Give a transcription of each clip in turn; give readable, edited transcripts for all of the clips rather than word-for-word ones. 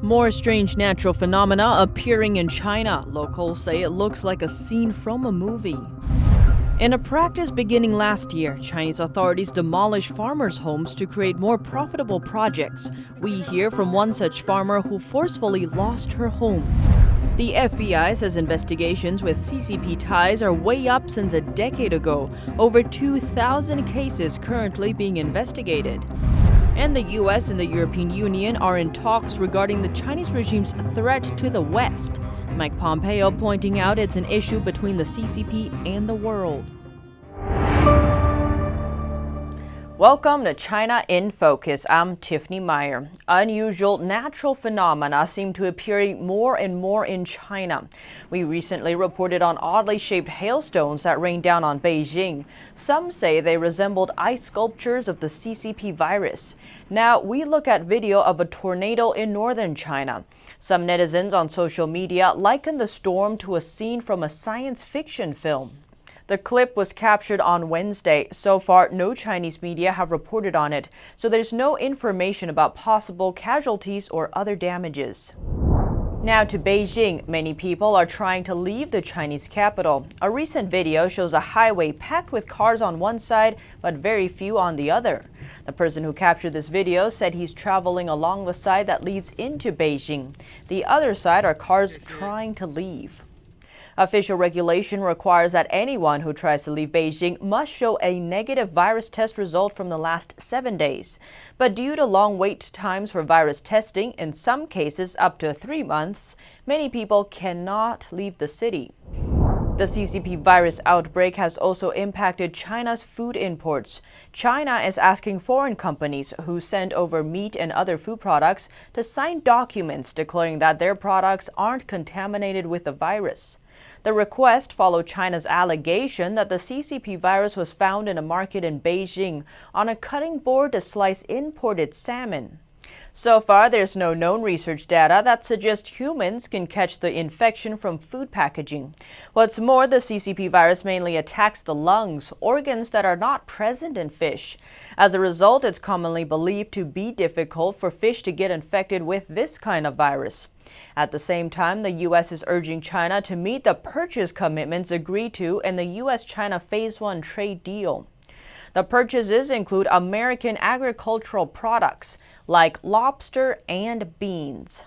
More strange natural phenomena appearing in China. Locals say it looks like a scene from a movie. In a practice beginning last year, Chinese authorities demolished farmers' homes to create more profitable projects. We hear from one such farmer who forcefully lost her home. The FBI says investigations with CCP ties are way up since a decade ago. Over 2,000 cases currently being investigated. And the US and the European Union are in talks regarding the Chinese regime's threat to the West. Mike Pompeo pointing out it's an issue between the CCP and the world. Welcome to China in Focus. I'm Tiffany Meyer. Unusual natural phenomena seem to appear more and more in China. We recently reported on oddly shaped hailstones that rained down on Beijing. Some say they resembled ice sculptures of the CCP virus. Now we look at video of a tornado in northern China. Some netizens on social media liken the storm to a scene from a science fiction film. The clip was captured on Wednesday. So far, no Chinese media have reported on it, so there's no information about possible casualties or other damages. Now to Beijing. Many people are trying to leave the Chinese capital. A recent video shows a highway packed with cars on one side, but very few on the other. The person who captured this video said he's traveling along the side that leads into Beijing. The other side are cars trying to leave. Official regulation requires that anyone who tries to leave Beijing must show a negative virus test result from the last 7 days. But due to long wait times for virus testing, in some cases up to 3 months, many people cannot leave the city. The CCP virus outbreak has also impacted China's food imports. China is asking foreign companies who send over meat and other food products to sign documents declaring that their products aren't contaminated with the virus. The request followed China's allegation that the CCP virus was found in a market in Beijing on a cutting board to slice imported salmon. So far, there's no known research data that suggests humans can catch the infection from food packaging. What's more, the CCP virus mainly attacks the lungs, organs that are not present in fish. As a result, it's commonly believed to be difficult for fish to get infected with this kind of virus. At the same time, the U.S. is urging China to meet the purchase commitments agreed to in the U.S.-China Phase 1 trade deal. The purchases include American agricultural products like lobster and beans.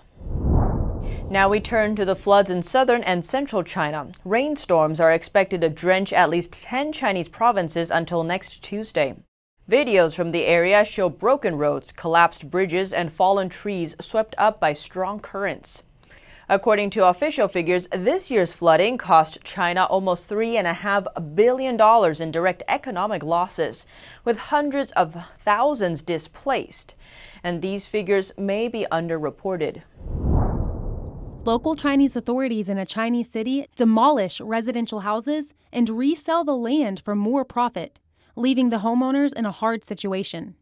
Now we turn to the floods in southern and central China. Rainstorms are expected to drench at least 10 Chinese provinces until next Tuesday. Videos from the area show broken roads, collapsed bridges, and fallen trees swept up by strong currents. According to official figures, this year's flooding cost China almost $3.5 billion in direct economic losses, with hundreds of thousands displaced. And these figures may be underreported. Local Chinese authorities in a Chinese city demolish residential houses and resell the land for more profit, leaving the homeowners in a hard situation.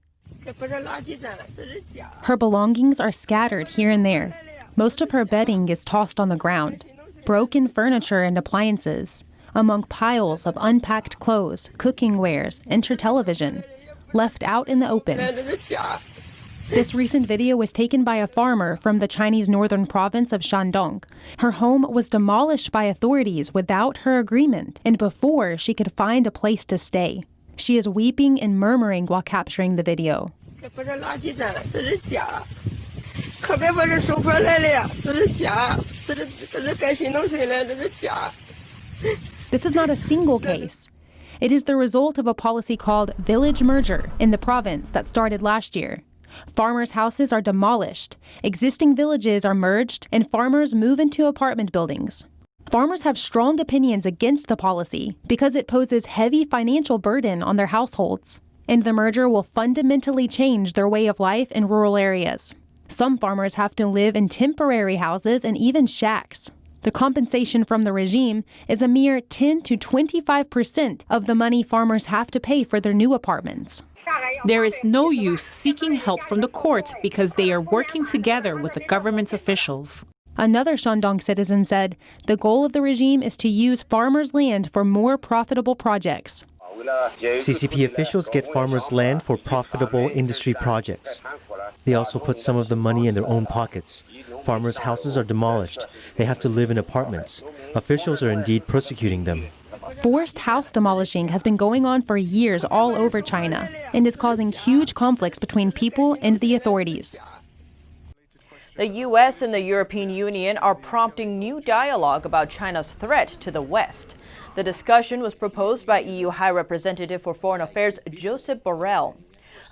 Her belongings are scattered here and there. Most of her bedding is tossed on the ground, broken furniture and appliances, among piles of unpacked clothes, cooking wares, and her television, left out in the open. This recent video was taken by a farmer from the Chinese northern province of Shandong. Her home was demolished by authorities without her agreement and before she could find a place to stay. She is weeping and murmuring while capturing the video. This is not a single case. It is the result of a policy called village merger in the province that started last year. Farmers' houses are demolished, existing villages are merged, and farmers move into apartment buildings. Farmers have strong opinions against the policy because it poses heavy financial burden on their households, and the merger will fundamentally change their way of life in rural areas. Some farmers have to live in temporary houses and even shacks. The compensation from the regime is a mere 10 to 25% of the money farmers have to pay for their new apartments. There is no use seeking help from the court because they are working together with the government's officials. Another Shandong citizen said the goal of the regime is to use farmers' land for more profitable projects. CCP officials get farmers' land for profitable industry projects. They also put some of the money in their own pockets. Farmers' houses are demolished. They have to live in apartments. Officials are indeed persecuting them. Forced house demolishing has been going on for years all over China and is causing huge conflicts between people and the authorities. The U.S. and the European Union are prompting new dialogue about China's threat to the West. The discussion was proposed by EU High Representative for Foreign Affairs Josep Borrell.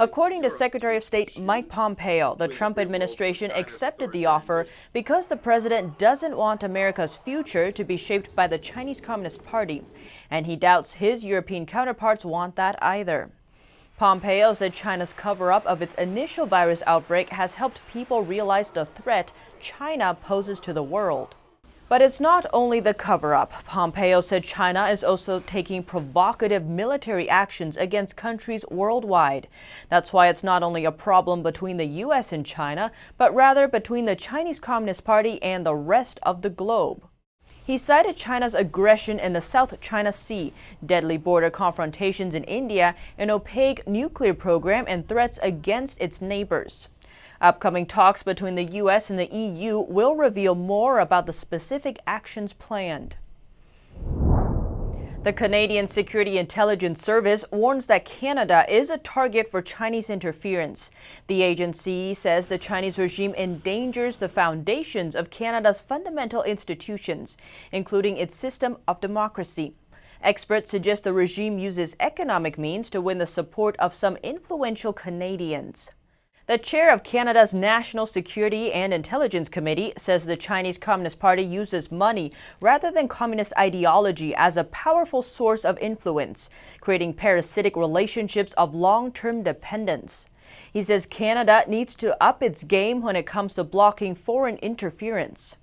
According to Secretary of State Mike Pompeo, the Trump administration accepted the offer because the president doesn't want America's future to be shaped by the Chinese Communist Party, and he doubts his European counterparts want that either. Pompeo said China's cover-up of its initial virus outbreak has helped people realize the threat China poses to the world. But it's not only the cover-up. Pompeo said China is also taking provocative military actions against countries worldwide. That's why it's not only a problem between the U.S. and China, but rather between the Chinese Communist Party and the rest of the globe. He cited China's aggression in the South China Sea, deadly border confrontations in India, an opaque nuclear program, and threats against its neighbors. Upcoming talks between the U.S. and the EU will reveal more about the specific actions planned. The Canadian Security Intelligence Service warns that Canada is a target for Chinese interference. The agency says the Chinese regime endangers the foundations of Canada's fundamental institutions, including its system of democracy. Experts suggest the regime uses economic means to win the support of some influential Canadians. The chair of Canada's National Security and Intelligence Committee says the Chinese Communist Party uses money rather than communist ideology as a powerful source of influence, creating parasitic relationships of long-term dependence. He says Canada needs to up its game when it comes to blocking foreign interference.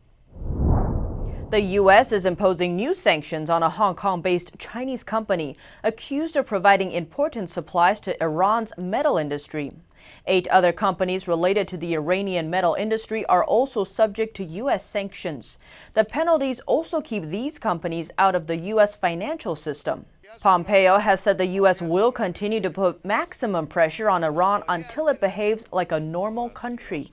The U.S. is imposing new sanctions on a Hong Kong-based Chinese company accused of providing important supplies to Iran's metal industry. 8 other companies related to the Iranian metal industry are also subject to U.S. sanctions. The penalties also keep these companies out of the U.S. financial system. Pompeo has said the U.S. will continue to put maximum pressure on Iran until it behaves like a normal country.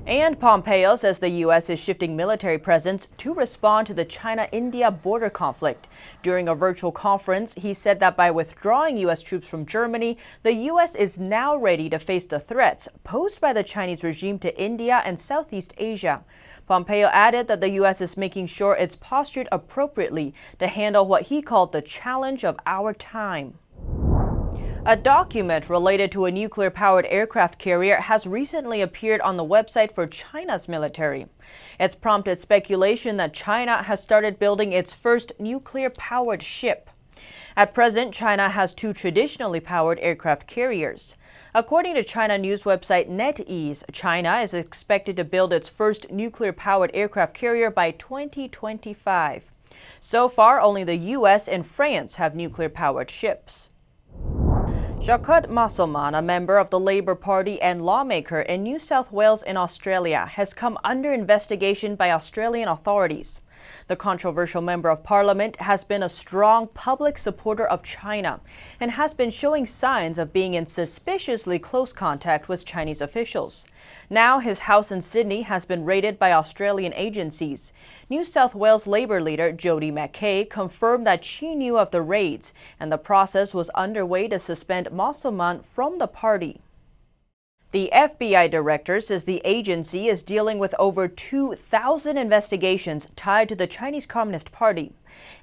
And Pompeo says the U.S. is shifting military presence to respond to the China-India border conflict. During a virtual conference, he said that by withdrawing U.S. troops from Germany, the U.S. is now ready to face the threats posed by the Chinese regime to India and Southeast Asia. Pompeo added that the U.S. is making sure it's postured appropriately to handle what he called the challenge of our time. A document related to a nuclear-powered aircraft carrier has recently appeared on the website for China's military. It's prompted speculation that China has started building its first nuclear-powered ship. At present, China has 2 traditionally powered aircraft carriers. According to China news website NetEase, China is expected to build its first nuclear-powered aircraft carrier by 2025. So far, only the U.S. and France have nuclear-powered ships. Jacques Musselman, a member of the Labour Party and lawmaker in New South Wales in Australia, has come under investigation by Australian authorities. The controversial member of parliament has been a strong public supporter of China and has been showing signs of being in suspiciously close contact with Chinese officials. Now his house in Sydney has been raided by Australian agencies. New South Wales Labour leader Jody Mackay confirmed that she knew of the raids, and the process was underway to suspend Musselman from the party. The FBI director says the agency is dealing with over 2,000 investigations tied to the Chinese Communist Party.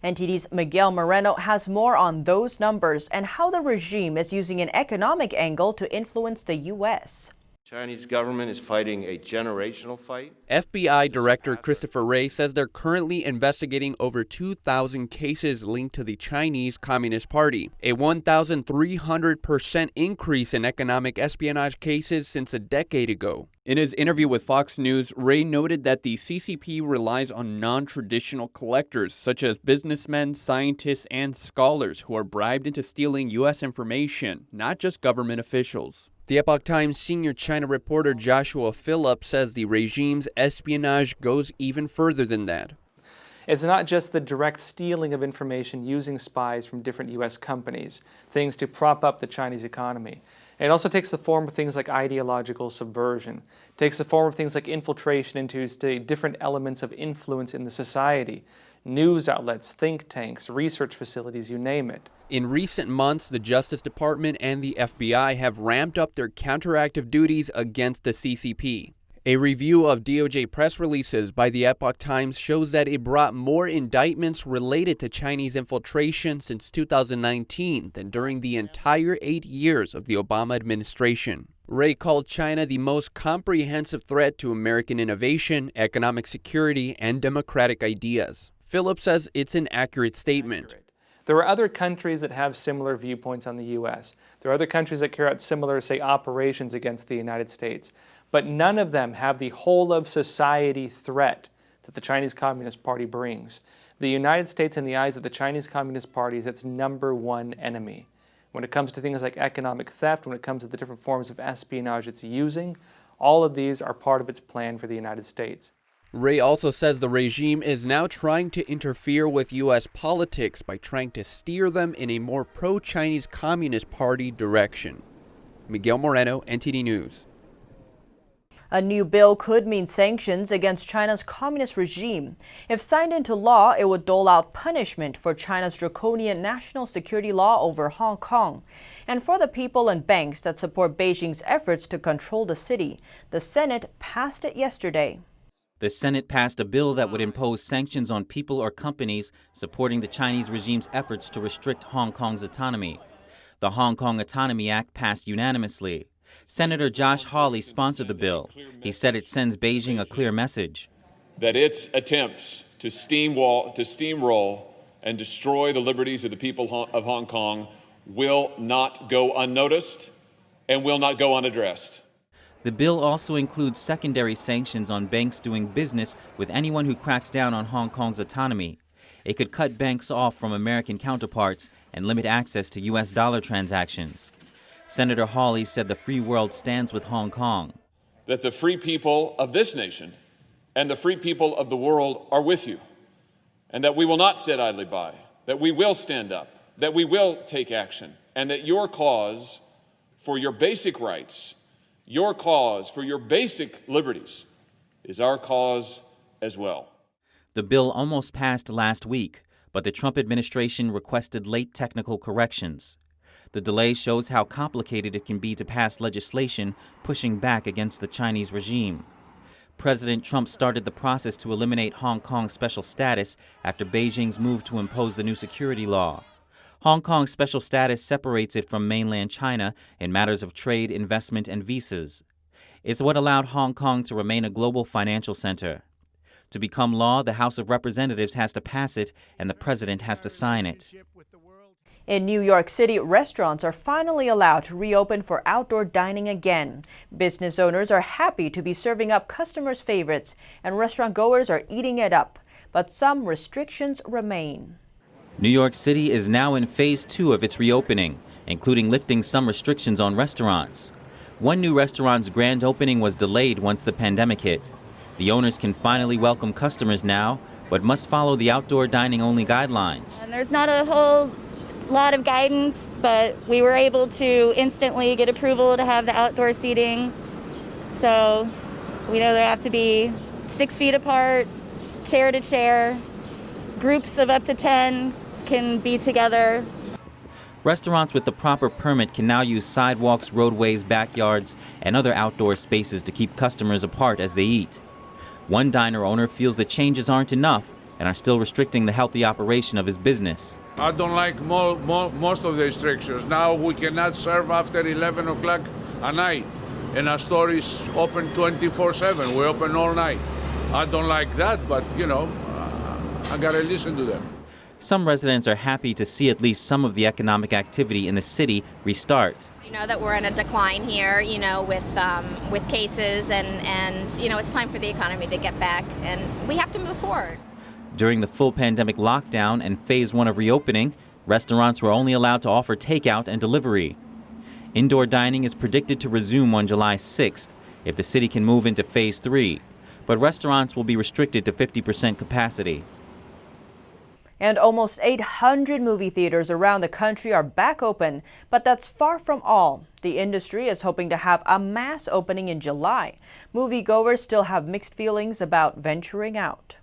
NTD's Miguel Moreno has more on those numbers and how the regime is using an economic angle to influence the U.S. Chinese government is fighting a generational fight. FBI Director Christopher Wray says they're currently investigating over 2,000 cases linked to the Chinese Communist Party, a 1,300% increase in economic espionage cases since a decade ago. In his interview with Fox News, Wray noted that the CCP relies on non-traditional collectors, such as businessmen, scientists, and scholars who are bribed into stealing U.S. information, not just government officials. The Epoch Times senior China reporter Joshua Phillip says the regime's espionage goes even further than that. It's not just the direct stealing of information using spies from different U.S. companies, things to prop up the Chinese economy. And it also takes the form of things like ideological subversion. It takes the form of things like infiltration into different elements of influence in the society. News outlets, think tanks, research facilities, you name it. In recent months, the Justice Department and the FBI have ramped up their counteractive duties against the CCP. A review of DOJ press releases by the Epoch Times shows that it brought more indictments related to Chinese infiltration since 2019 than during the entire 8 years of the Obama administration. Ray called China the most comprehensive threat to American innovation, economic security, and democratic ideas. Philip says it's an accurate statement. There are other countries that have similar viewpoints on the U.S. There are other countries that carry out similar, say, operations against the United States. But none of them have the whole of society threat that the Chinese Communist Party brings. The United States, in the eyes of the Chinese Communist Party, is its #1 enemy. When it comes to things like economic theft, when it comes to the different forms of espionage it's using, all of these are part of its plan for the United States. Ray also says the regime is now trying to interfere with U.S. politics by trying to steer them in a more pro-Chinese Communist Party direction. Miguel Moreno, NTD News. A new bill could mean sanctions against China's communist regime. If signed into law, it would dole out punishment for China's draconian national security law over Hong Kong and for the people and banks that support Beijing's efforts to control the city. The Senate passed it yesterday. The Senate passed a bill that would impose sanctions on people or companies supporting the Chinese regime's efforts to restrict Hong Kong's autonomy. The Hong Kong Autonomy Act passed unanimously. Senator Josh Hawley sponsored the bill. He said it sends Beijing a clear message that its attempts to steamroll and destroy the liberties of the people of Hong Kong will not go unnoticed and will not go unaddressed. The bill also includes secondary sanctions on banks doing business with anyone who cracks down on Hong Kong's autonomy. It could cut banks off from American counterparts and limit access to U.S. dollar transactions. Senator Hawley said the free world stands with Hong Kong. That the free people of this nation and the free people of the world are with you, and that we will not sit idly by, that we will stand up, that we will take action, and that your cause for your basic rights, your cause for your basic liberties is our cause as well. The bill almost passed last week, but the Trump administration requested late technical corrections. The delay shows how complicated it can be to pass legislation pushing back against the Chinese regime. President Trump started the process to eliminate Hong Kong's special status after Beijing's move to impose the new security law. Hong Kong's special status separates it from mainland China in matters of trade, investment, and visas. It's what allowed Hong Kong to remain a global financial center. To become law, the House of Representatives has to pass it, and the president has to sign it. In New York City, restaurants are finally allowed to reopen for outdoor dining again. Business owners are happy to be serving up customers' favorites, and restaurant goers are eating it up. But some restrictions remain. New York City is now in phase 2 of its reopening, including lifting some restrictions on restaurants. One new restaurant's grand opening was delayed once the pandemic hit. The owners can finally welcome customers now, but must follow the outdoor dining-only guidelines. And there's not a whole lot of guidance, but we were able to instantly get approval to have the outdoor seating. So we know they have to be 6 feet apart, chair to chair. Groups of up to 10 can be together. Restaurants with the proper permit can now use sidewalks, roadways, backyards, and other outdoor spaces to keep customers apart as they eat. One diner owner feels the changes aren't enough and are still restricting the healthy operation of his business. I don't like most of the restrictions. Now we cannot serve after 11 o'clock at night, and our store is open 24/7. We're open all night. I don't like that, but you know, I gotta listen to them. Some residents are happy to see at least some of the economic activity in the city restart. You know that we're in a decline here, you know, with cases, and you know, it's time for the economy to get back, and we have to move forward. During the full pandemic lockdown and phase 1 of reopening, restaurants were only allowed to offer takeout and delivery. Indoor dining is predicted to resume on July 6th if the city can move into phase 3, but restaurants will be restricted to 50% capacity. And almost 800 movie theaters around the country are back open, but that's far from all. The industry is hoping to have a mass opening in July. Moviegoers still have mixed feelings about venturing out.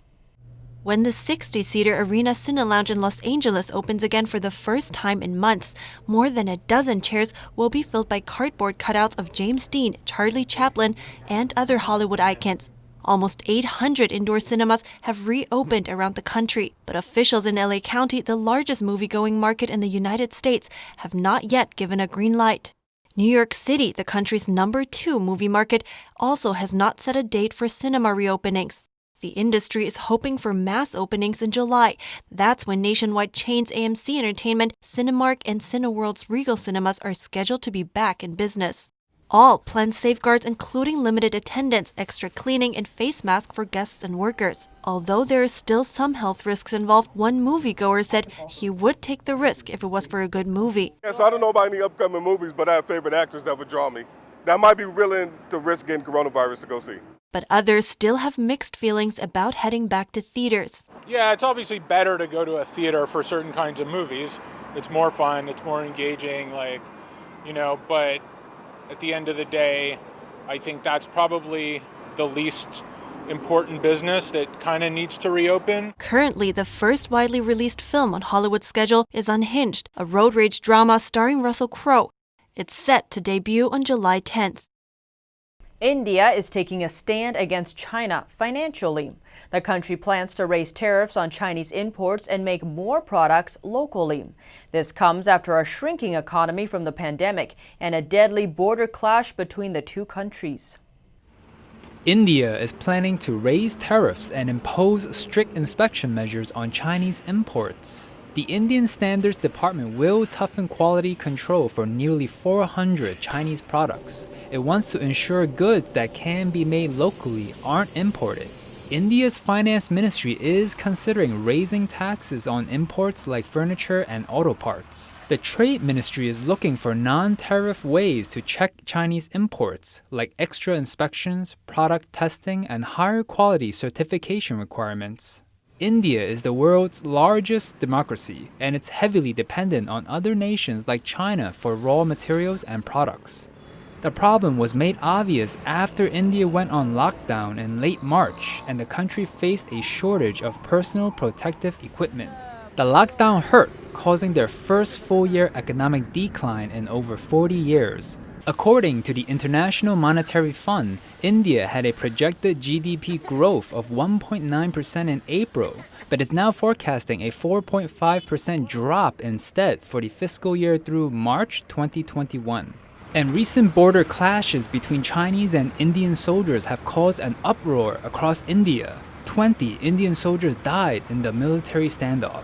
When the 60-seater Arena Cine Lounge in Los Angeles opens again for the first time in months, more than a dozen chairs will be filled by cardboard cutouts of James Dean, Charlie Chaplin, and other Hollywood icons. Almost 800 indoor cinemas have reopened around the country, but officials in LA County, the largest movie-going market in the United States, have not yet given a green light. New York City, the country's #2 movie market, also has not set a date for cinema reopenings. The industry is hoping for mass openings in July. That's when nationwide chains AMC Entertainment, Cinemark, and Cineworld's Regal Cinemas are scheduled to be back in business. All plan safeguards including limited attendance, extra cleaning, and face masks for guests and workers. Although there are still some health risks involved, one moviegoer said he would take the risk if it was for a good movie. Yes, I don't know about any upcoming movies, but I have favorite actors that would draw me. That might be willing to risk getting coronavirus to go see. But others still have mixed feelings about heading back to theaters. Yeah, it's obviously better to go to a theater for certain kinds of movies. It's more fun, it's more engaging, but at the end of the day, I think that's probably the least important business that kind of needs to reopen. Currently, the first widely released film on Hollywood's schedule is Unhinged, a road rage drama starring Russell Crowe. It's set to debut on July 10th. India is taking a stand against China financially. The country plans to raise tariffs on Chinese imports and make more products locally. This comes after a shrinking economy from the pandemic and a deadly border clash between the two countries. India is planning to raise tariffs and impose strict inspection measures on Chinese imports. The Indian Standards Department will toughen quality control for nearly 400 Chinese products. It wants to ensure goods that can be made locally aren't imported. India's finance ministry is considering raising taxes on imports like furniture and auto parts. The trade ministry is looking for non-tariff ways to check Chinese imports, like extra inspections, product testing, and higher quality certification requirements. India is the world's largest democracy, and it's heavily dependent on other nations like China for raw materials and products. The problem was made obvious after India went on lockdown in late March and the country faced a shortage of personal protective equipment. The lockdown hurt, causing their first full-year economic decline in over 40 years. According to the International Monetary Fund, India had a projected GDP growth of 1.9% in April, but is now forecasting a 4.5% drop instead for the fiscal year through March 2021. And recent border clashes between Chinese and Indian soldiers have caused an uproar across India. 20 Indian soldiers died in the military standoff.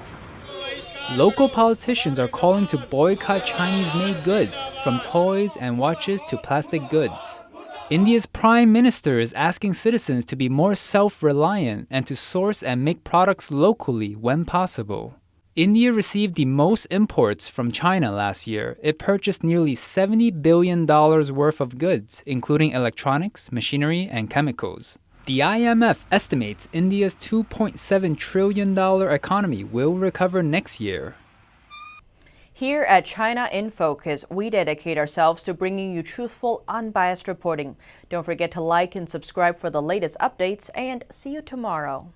Local politicians are calling to boycott Chinese-made goods, from toys and watches to plastic goods. India's Prime Minister is asking citizens to be more self-reliant and to source and make products locally when possible. India received the most imports from China last year. It purchased nearly $70 billion worth of goods, including electronics, machinery, and chemicals. The IMF estimates India's $2.7 trillion economy will recover next year. Here at China in Focus, we dedicate ourselves to bringing you truthful, unbiased reporting. Don't forget to like and subscribe for the latest updates, and see you tomorrow.